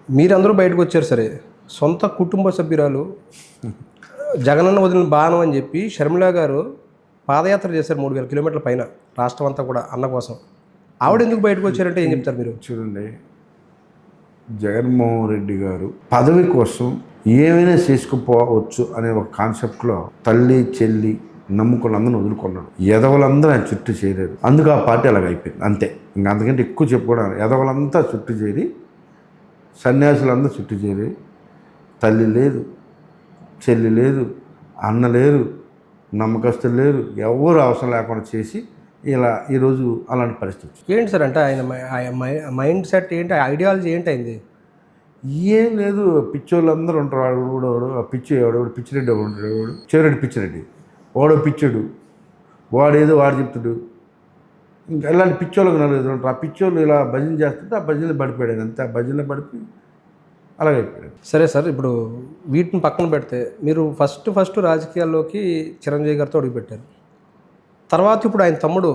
మీరందరూ బయటకు వచ్చారు సరే, సొంత కుటుంబ సభ్యురాలు జగనన్న వదిలిన బాణం అని చెప్పి షర్మిల గారు పాదయాత్ర చేశారు 3000 కిలోమీటర్ల పైన రాష్ట్రం అంతా కూడా అన్న కోసం. ఆవిడ ఎందుకు బయటకు వచ్చారంటే ఏం చెప్తారు మీరు? చూడండి, జగన్మోహన్ రెడ్డి గారు పదవి కోసం ఏమైనా చేసుకుపోవచ్చు అనే ఒక కాన్సెప్ట్లో తల్లి చెల్లి నమ్ముకున్న అందరూ వదులుకున్నాడు. ఎదవలందరూ ఆయన చుట్టూ చేరారు. అందుకు ఆ పార్టీ అలాగ అయిపోయింది అంతే. ఇంకా అంతకంటే ఎక్కువ చెప్పుకోవడం, ఎదవలంతా చుట్టూ చేరి సన్యాసులందరూ చుట్టూ చేరి తల్లి లేదు, చెల్లి లేదు, అన్న లేరు, నమ్మకస్తులు లేరు, ఎవరు అవసరం లేకుండా చేసి ఇలా ఈరోజు అలాంటి పరిస్థితి. ఏంటి సార్ అంటే ఆయన మైండ్ సెట్ ఏంటి, ఐడియాలజీ ఏంటి అయింది? ఏం లేదు, పిచ్చోళ్ళందరూ ఉంటారు. వాడు కూడా ఆ పిచ్చి వాడు పిచ్చిరెడ్డి ఒకడు ఉంటాడు, వాడు చెవిరెడ్డి పిచ్చిరెడ్డి, వాడో పిచ్చాడు, వాడేదో వాడు చెప్తాడు. ఇంకా ఇలాంటి పిచ్చోళ్ళకి నలుగురు ఉంటారు. ఆ పిచ్చోళ్ళు ఇలా భజన చేస్తుంటే ఆ భజనలో పడిపోయాడు అంతే. ఆ భజనలో పడిపోయి అలాగైపోయాడు. సరే సార్, ఇప్పుడు వీటిని పక్కన పెడితే మీరు ఫస్ట్ రాజకీయాల్లోకి చిరంజీవి గారితో అడుగుపెట్టారు. తర్వాత ఇప్పుడు ఆయన తమ్ముడు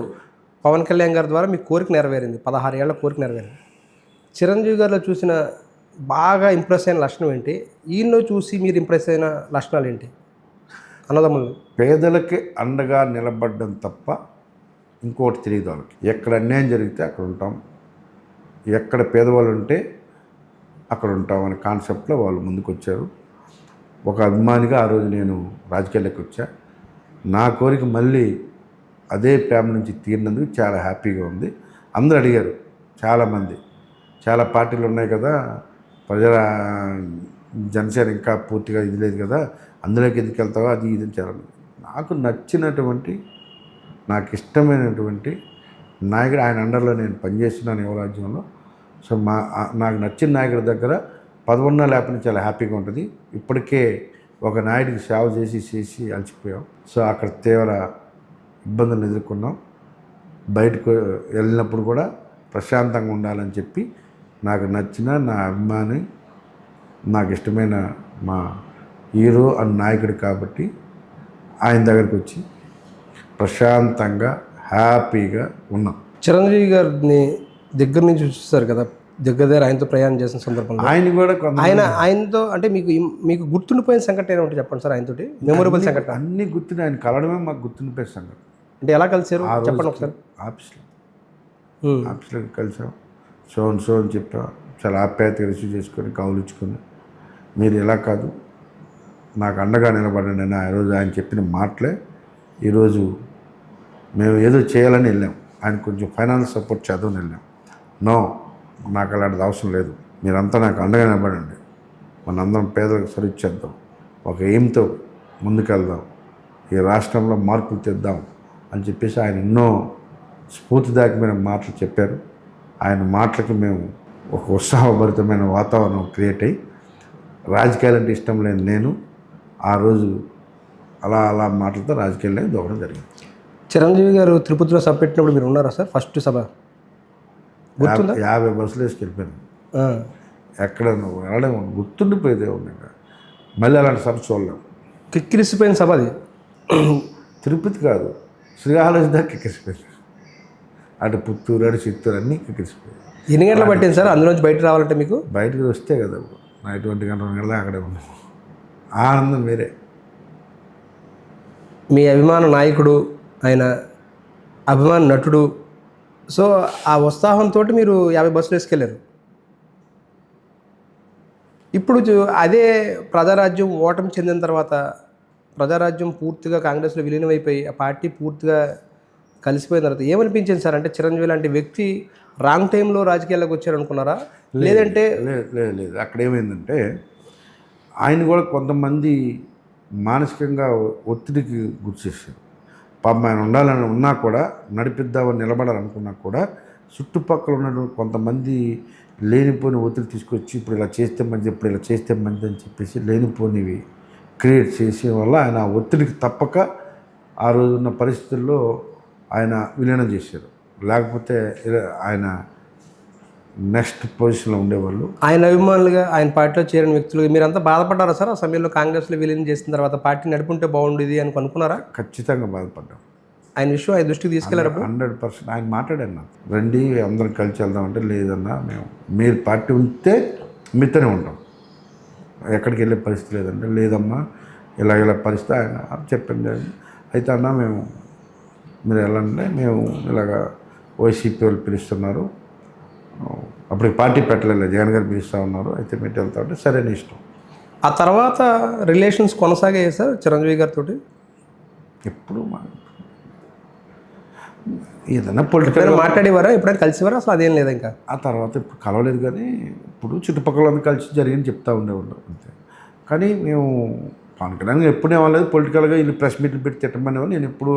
పవన్ కళ్యాణ్ గారి ద్వారా మీ కోరిక నెరవేరింది, 16 ఏళ్ల కోరిక నెరవేరింది. చిరంజీవి గారిలో చూసిన బాగా ఇంప్రెస్ అయిన లక్షణం ఏంటి? ఈయనలో చూసి మీరు ఇంప్రెస్ అయిన లక్షణాలు ఏంటి? అన్నదమ్ములు పేదలకి అండగా నిలబడ్డం తప్ప ఇంకోటి తెలియదు వాళ్ళకి. ఎక్కడ అన్యాయం జరిగితే అక్కడ ఉంటాం, ఎక్కడ పేదవాళ్ళు ఉంటే అక్కడ ఉంటాం అనే కాన్సెప్ట్లో వాళ్ళు ముందుకు వచ్చారు. ఒక అభిమానిగా ఆ రోజు నేను రాజకీయాల్లోకి వచ్చా. నా కోరిక మళ్ళీ అదే ప్రేమ నుంచి తీరినందుకు చాలా హ్యాపీగా ఉంది. అందరూ అడిగారు, చాలామంది, చాలా పార్టీలు ఉన్నాయి కదా, ప్రజల జనసేన ఇంకా పూర్తిగా ఇది లేదు కదా, అందులోకి ఎందుకు వెళ్తావో అది ఇది చాలా. నాకు నచ్చినటువంటి, నాకు ఇష్టమైనటువంటి నాయకుడు ఆయన అండర్లో నేను పనిచేస్తున్నాను యువరాజ్యంలో. సో నాకు నచ్చిన నాయకుడి దగ్గర పదవున్నా లేకపోతే చాలా హ్యాపీగా ఉంటుంది. ఇప్పటికే ఒక నాయుడికి సేవ చేసి అలసిపోయాం. సో అక్కడ తీవ్ర ఇబ్బందులు ఎదుర్కొన్నాం. బయటకు వెళ్ళినప్పుడు కూడా ప్రశాంతంగా ఉండాలని చెప్పి నాకు నచ్చిన నా అభిమాని, నాకు ఇష్టమైన మా హీరో అండ్ నాయకుడు కాబట్టి ఆయన దగ్గరికి వచ్చి ప్రశాంతంగా హ్యాపీగా ఉన్నాం. చిరంజీవి గారిని దగ్గర నుంచి చూస్తారు కదా, దగ్గర ఆయనతో ప్రయాణం చేసిన సందర్భంలో ఆయన కూడా ఆయనతో అంటే మీకు గుర్తుండిపోయిన సంఘటన ఏమంటే చెప్పండి సార్. ఆయనతోటి మెమొరబుల్ సంఘటన అన్నీ గుర్తుండి, ఆయన కలవడమే మాకు గుర్తుండిపోయే సంఘటన. అంటే ఎలా కలిసారు చెప్పండి ఒకసారి. ఆఫీస్లో కలిసాం. సో అని చెప్పా, చాలా ఆప్యాయతగా రిసీవ్ చేసుకొని కౌలించుకొని, మీరు ఎలా కాదు నాకు అండగా నిలబడండి అని ఆ రోజు ఆయన చెప్పిన మాటలే ఈరోజు మేము ఏదో చేయాలని వెళ్ళాం. ఆయన కొంచెం ఫైనాన్స్ సపోర్ట్ చేద్దామని వెళ్ళాం. నో, నాకు అలాంటిది అవసరం లేదు, మీరంతా నాకు అండగా నిలబడండి, మనందరం పేదలకు సర్వీస్ చేద్దాం, ఒక ఎయిమ్తో ముందుకెళ్దాం, ఈ రాష్ట్రంలో మార్పులు తెద్దాం అని చెప్పేసి ఆయన ఎన్నో స్ఫూర్తిదాయకమైన మాటలు చెప్పారు. ఆయన మాటలకి మేము ఒక ఉత్సాహభరితమైన వాతావరణం క్రియేట్ అయ్యి, రాజకీయాలంటే ఇష్టం లేని నేను ఆ రోజు అలా మాటలతో రాజకీయాల్లో దూకడం జరిగింది. చిరంజీవి గారు తిరుపతిలో సభ పెట్టినప్పుడు మీరు ఉన్నారా సార్? ఫస్ట్ సభ గుర్తుందా? 50 బస్సులు వేసుకెళ్ళిపోయాను. ఎక్కడ వెళ్ళడం గుర్తుండిపోయేదే ఉన్నాయి. మళ్ళీ అలాంటి సభ చూడలేము. కిక్కిరిసిపోయిన సభ అది. తిరుపతి కాదు, శ్రీకాళహస్తి దాకా కిక్కిరిసిపోయింది. అటు పుత్తూరు, అటు చిత్తూరు అన్నీ కిక్కిరిసిపోయాయి. ఎన్ని గంటలు పట్టింది సార్ అందులోంచి బయటకు రావాలంటే? మీకు బయటకు వస్తే కదా నైట్ 1 గంట 2 గంటల అక్కడే ఉన్నాం. ఆనందం వేరే. మీ అభిమాన నాయకుడు, ఆయన అభిమాన నటుడు, సో ఆ ఉత్సాహంతో మీరు 50 బస్సులు వేసుకెళ్ళారు. ఇప్పుడు అదే ప్రజారాజ్యం ఓటమి చెందిన తర్వాత ప్రజారాజ్యం పూర్తిగా కాంగ్రెస్లో విలీనమైపోయి ఆ పార్టీ పూర్తిగా కలిసిపోయిన తర్వాత ఏమనిపించింది సార్? అంటే చిరంజీవి లాంటి వ్యక్తి రాంగ్ టైంలో రాజకీయాల్లోకి వచ్చారనుకున్నారా? లేదంటే లేదు. అక్కడ ఏమైందంటే ఆయన కూడా కొంతమంది మానసికంగా ఒత్తిడికి గురి చేశారు. పాపం ఆయన ఉండాలని ఉన్నా కూడా, నడిపిద్దామని నిలబడాలనుకున్నా కూడా చుట్టుపక్కల ఉన్న కొంతమంది లేనిపోని ఒత్తిడి తీసుకొచ్చి ఇప్పుడు ఇలా చేస్తే మంచిది, ఇప్పుడు ఇలా చేస్తే మంచిది అని చెప్పేసి లేనిపోనివి క్రియేట్ చేసే వల్ల ఆయన ఒత్తిడికి తప్పక ఆ రోజున్న పరిస్థితుల్లో ఆయన విలీనం చేశారు. లేకపోతే ఆయన నెక్స్ట్ పొజిషన్లో ఉండేవాళ్ళు. ఆయన అభిమానులుగా, ఆయన పార్టీలో చేరిన వ్యక్తులు మీరంతా బాధపడ్డారా సార్? ఆ సమయంలో కాంగ్రెస్లో విలీనం చేసిన తర్వాత పార్టీ నడుపుంటే బాగుండేది అని అనుకున్నారా? ఖచ్చితంగా బాధపడ్డాం. ఆయన విషయం ఆయన దృష్టికి తీసుకెళ్లారు. 100% ఆయన మాట్లాడాను నాకు, రండి అందరం కలిసి వెళ్దామంటే లేదన్నా, మీరు పార్టీ ఉంటే మీతోనే ఉంటాం, ఎక్కడికి వెళ్ళే పరిస్థితి లేదంటే లేదమ్మా ఇలా పరిస్థితి ఆయన చెప్పింది. అయితే అన్న మీరు వెళ్ళండి, మేము ఇలాగ వైసీపీ వాళ్ళు పిలుస్తున్నారు, అప్పుడు పార్టీ పెట్టలేదు, జగన్ గారు పిలుస్తూ ఉన్నారు, అయితే మీరు వెళ్తా ఉంటే సరే నీ ఇష్టం. ఆ తర్వాత రిలేషన్స్ కొనసాగాయి సార్ చిరంజీవి గారితో? ఎప్పుడు ఏదైనా పొలిటికల్ మాట్లాడేవారా, ఎప్పుడైనా కలిసివారా, అసలు అదేం లేదా ఇంకా? ఆ తర్వాత ఇప్పుడు కలవలేదు, కానీ ఇప్పుడు చుట్టుపక్కల కలిసి జరిగింది చెప్తా ఉండేవాళ్ళు అంతే. కానీ మేము పవన్ కళ్యాణ్ ఎప్పుడు ఏమలేదు, పొలిటికల్గా వీళ్ళు ప్రెస్ మీట్లు పెట్టి తిట్టమనేవాళ్ళు. నేను ఎప్పుడు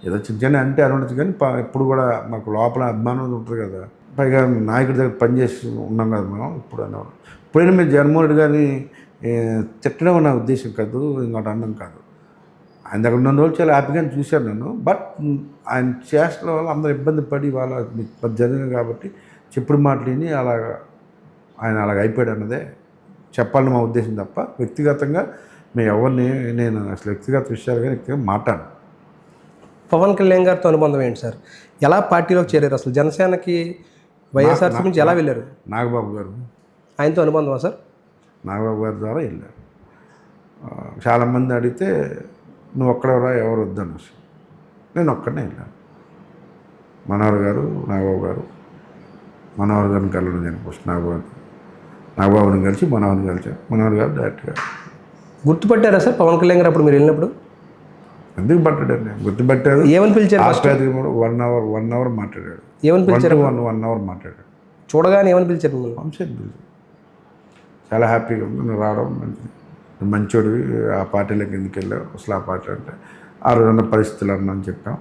ఏదో చిన్న అంటే అనుకుంటుంది, కానీ ఎప్పుడు కూడా మాకు లోపల అభిమానం ఉంటుంది కదా, పైగా నాయకుడి దగ్గర పనిచేసి ఉన్నాం కదా మనం. ఇప్పుడు అనేవాళ్ళు ఇప్పుడైనా మేము జగన్మోహన్ రెడ్డి గారిని తిట్టడం నా ఉద్దేశం కాదు, ఇంకోటి అనడం కాదు. ఆయన దగ్గర ఉన్న రోజులు చాలా హ్యాపీగా చూశాను నేను. బట్ ఆయన చేసిన వల్ల అందరూ ఇబ్బంది పడి వాళ్ళ జరిగింది కాబట్టి చెప్పుడు మాటలని ఆయన అలాగ అయిపోయాడు అన్నదే చెప్పాలని మా ఉద్దేశం తప్ప వ్యక్తిగతంగా మేము ఎవరిని నేను అసలు వ్యక్తిగత విషయాలు కానీ వ్యక్తిగతంగా మాట్లాడను. పవన్ కళ్యాణ్ గారితో అనుబంధం ఏంటి సార్? ఎలా పార్టీలోకి చేరారు? అసలు జనసేనకి వైఎస్ఆర్సీ నుంచి ఎలా వెళ్ళారు? నాగబాబు గారు, ఆయనతో అనుబంధమా సార్? నాగబాబు గారి ద్వారా వెళ్ళారు. చాలామంది అడిగితే నువ్వు ఒక్కడెవరా, ఎవరు వద్దని అసలు నేను ఒక్కడనే వెళ్ళాను. మనోహర్ గారు, నాగబాబు గారు, మనోహర్ గారిని కలవడం జరిగింది. నాగబాబుని కలిసి మనోహర్ని కలిసారు. మనోహర్ గారు డైరెక్ట్గా గుర్తుపట్టారా సార్ పవన్ కళ్యాణ్ గారు అప్పుడు మీరు వెళ్ళినప్పుడు? ఎందుకు పట్టాడు, గుర్తుపట్టారు. ఏమని పిలిచారు? వన్ అవర్ మాట్లాడాడు. ఏమని పిలిచారు? 1 అవర్ మాట్లాడాడు. చూడగానే ఏమని పిలిచారు మిమ్మల్ని? వంశీని పిలిచారు. చాలా హ్యాపీగా ఉంది నువ్వు రావడం, మంచోడివి, ఆ పార్టీలోకి ఎందుకు వెళ్ళావు అసలు, ఆ పార్టీ అంటే ఆ రోజున్న పరిస్థితులు అన్నా అని చెప్పాం.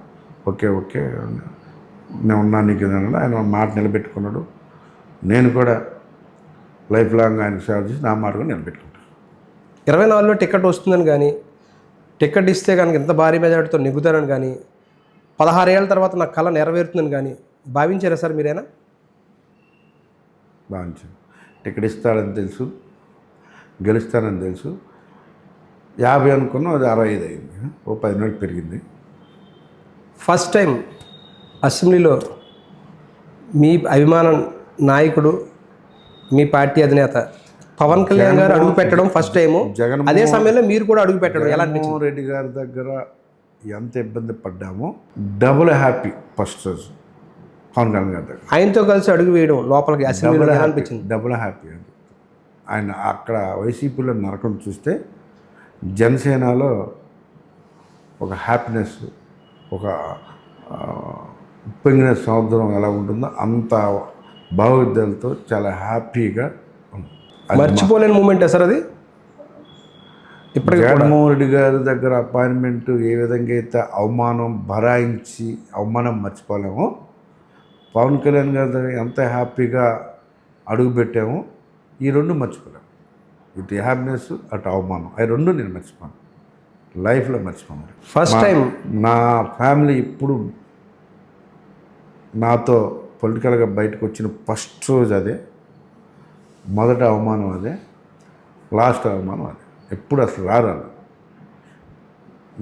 ఓకే నేను ఉన్నాను నీకు ఏదన్నా. ఆయన మాట నిలబెట్టుకున్నాడు. నేను కూడా లైఫ్ లాంగ్ ఆయనకు సేవ చేసి నా మాట కూడా నిలబెట్టుకుంటాను. 24లో టికెట్ వస్తుందని కానీ, టికెట్ ఇస్తే కనుక ఇంత భారీ మెజార్టీతో నెగ్గుతారని కానీ, 16 ఏళ్ళ తర్వాత నా కళ నెరవేరుతుందని కానీ భావించారా సార్ మీరేనా? భావించాను. టికెట్ ఇస్తాడని తెలుసు, గెలుస్తానని తెలుసు. 50 అనుకున్నాం, అది 65 అయింది. ఓ 10 నెలలు పెరిగింది. ఫస్ట్ టైం అసెంబ్లీలో మీ అభిమాన నాయకుడు, మీ పార్టీ అధినేత పవన్ కళ్యాణ్ గారు అడుగు పెట్టడం ఫస్ట్ టైము. అదే సమయంలో మీరు కూడా అడుగు పెట్టడం ఎలా అనిపించింది? జగన్మోహన్ రెడ్డి గారి దగ్గర ఎంత ఇబ్బంది పడ్డామో డబుల్ హ్యాపీ ఫస్ట్ రోజు పవన్ కళ్యాణ్ గారి దగ్గర ఆయనతో కలిసి అడుగు వేయడం లోపలికి అసెంబ్లీలో ఎలా అనిపించింది? డబుల్ హ్యాపీ అండి. ఆయన అక్కడ వైసీపీలో నరకం చూస్తే జనసేనలో ఒక హ్యాపీనెస్, ఒక ఉప్పొంగిన సముద్రం ఎలా ఉంటుందో అంత భావోద్వేగాలతో చాలా హ్యాపీగా మర్చిపోలేని మూమెంట్ సార్ అది. ఇప్పటికీ జగన్మోహన్ రెడ్డి గారి దగ్గర అపాయింట్మెంట్ ఏ విధంగా అయితే అవమానం మర్చిపోలేమో, పవన్ కళ్యాణ్ గారి దగ్గర ఎంత హ్యాపీగా అడుగుపెట్టామో ఈ రెండు మర్చిపోలేము. ఇటు హ్యాపీనెస్, అటు అవమానం, అవి రెండు నేను మర్చిపోను, లైఫ్లో మర్చిపోను. ఫస్ట్ టైం నా ఫ్యామిలీ ఇప్పుడు నాతో పొలిటికల్గా బయటకు వచ్చిన ఫస్ట్ రోజు అదే, మొదటి అవమానం అదే, లాస్ట్ అవమానం అదే. ఎప్పుడు అసలు రాను.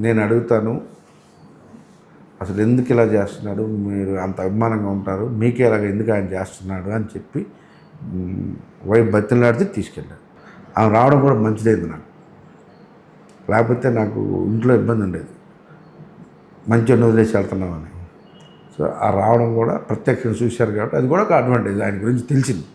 నేను అడుగుతాను, అసలు ఎందుకు ఇలా చేస్తున్నాడు, మీరు అంత అభిమానంగా ఉంటారు, మీకే ఇలాగ ఎందుకు ఆయన చేస్తున్నాడు అని చెప్పి వైపు బతిలాడితే తీసుకెళ్ళాడు. ఆమె రావడం కూడా మంచిదైంది నాకు, లేకపోతే నాకు ఇంట్లో ఇబ్బంది ఉండేది, మంచిగా వదిలేసి వెళ్తున్నామని. సో ఆ రావడం కూడా ప్రత్యక్షం చూశారు కాబట్టి అది కూడా ఒక అడ్వాంటేజ్, ఆయన గురించి తెలిసింది.